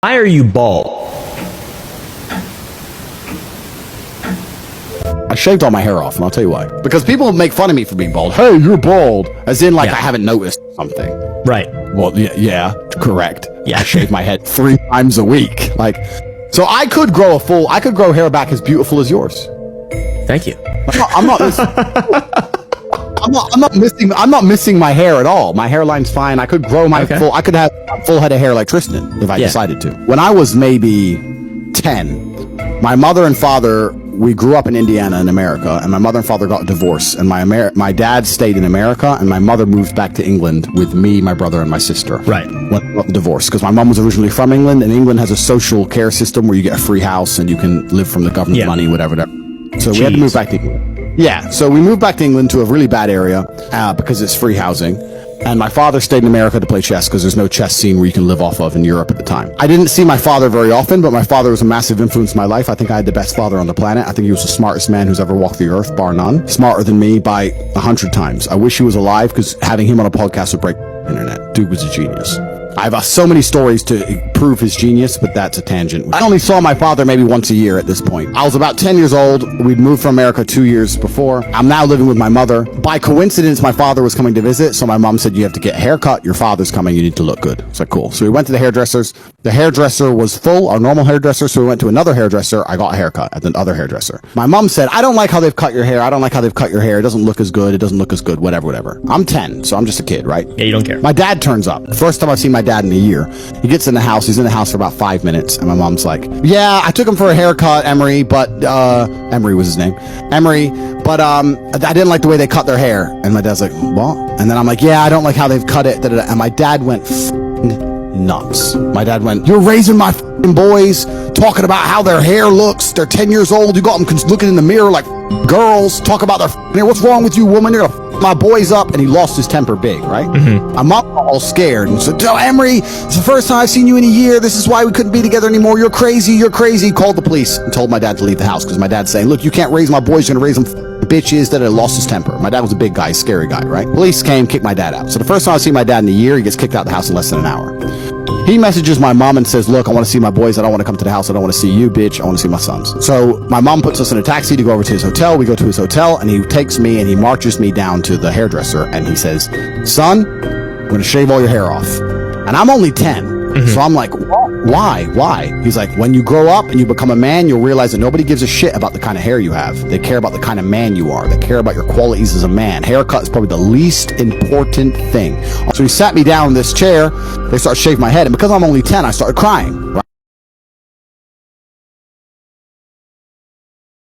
Why are you bald? I shaved all my hair off, and I'll tell you why. Because people make fun of me for being bald. Hey, you're bald. As in, like, I haven't noticed something. Right. Well, yeah, correct. Yeah. I shave my head 3 times a week. Like, so I could grow hair back as beautiful as yours. Thank you. I'm not missing my hair at all. My hairline's fine. I could grow I could have a full head of hair like Tristan if I decided to. When I was maybe 10, my mother and father, we grew up in Indiana in America, and my mother and father got divorced, and my dad stayed in America, and my mother moved back to England with me, my brother, and my sister. Right. When we got the divorce, because my mom was originally from England, and England has a social care system where you get a free house and you can live from the government money, whatever. So we had to move back to England. Yeah, so we moved back to England to a really bad area because it's free housing. And my father stayed in America to play chess because there's no chess scene where you can live off of in Europe at the time. I didn't see my father very often, but my father was a massive influence in my life. I think I had the best father on the planet. I think he was the smartest man who's ever walked the earth, bar none. Smarter than me by 100 times. I wish he was alive because having him on a podcast would break the internet. Dude was a genius. I have so many stories to prove his genius, but that's a tangent. I only saw my father maybe once a year at this point. I was about 10 years old. We'd moved from America 2 years before. I'm now living with my mother. By coincidence, my father was coming to visit, so my mom said, you have to get a haircut. Your father's coming. You need to look good. It's like, cool. So we went to the hairdressers. The hairdresser was full, our normal hairdresser, so we went to another hairdresser. I got a haircut at the other hairdresser. My mom said, I don't like how they've cut your hair. I don't like how they've cut your hair. It doesn't look as good. It doesn't look as good. Whatever. I'm 10, so I'm just a kid, right? Yeah, you don't care. My dad turns up. First time I've seen my dad in a year. He gets in the house. He's in the house for about 5 minutes. And my mom's like, yeah, I took him for a haircut, Emery, but, Emery was his name. Emery, but, I didn't like the way they cut their hair. And my dad's like, what? And then I'm like, yeah, I don't like how they've cut it. And my dad went nuts. My dad went, you're raising my boys, talking about how their hair looks. They're 10 years old. You got them looking in the mirror like girls. Talk about their hair. What's wrong with you, woman? You're gonna my boys up. And he lost his temper big, right? Mm-hmm. My mom got all scared and said, Emery, it's the first time I've seen you in a year. This is why we couldn't be together anymore. You're crazy. Called the police and told my dad to leave the house because my dad's saying, look, you can't raise my boys. You're gonna raise them bitches. That lost his temper. My dad was a big guy, scary guy, right? Police came, kicked my dad out. So the first time I see my dad in a year, he gets kicked out of the house in less than an hour. He messages my mom and says, look, I want to see my boys. I don't want to come to the house. I don't want to see you, bitch. I want to see my sons. So my mom puts us in a taxi to go over to his hotel. We go to his hotel, and he takes me and he marches me down to the hairdresser, and he says, son, I'm going to shave all your hair off. And I'm only 10. So I'm like, why? He's like, when you grow up and you become a man, you'll realize that nobody gives a shit about the kind of hair you have. They care about the kind of man you are. They care about your qualities as a man. Haircut is probably the least important thing. So he sat me down in this chair. They started shaving my head. And because I'm only 10, I started crying. Right?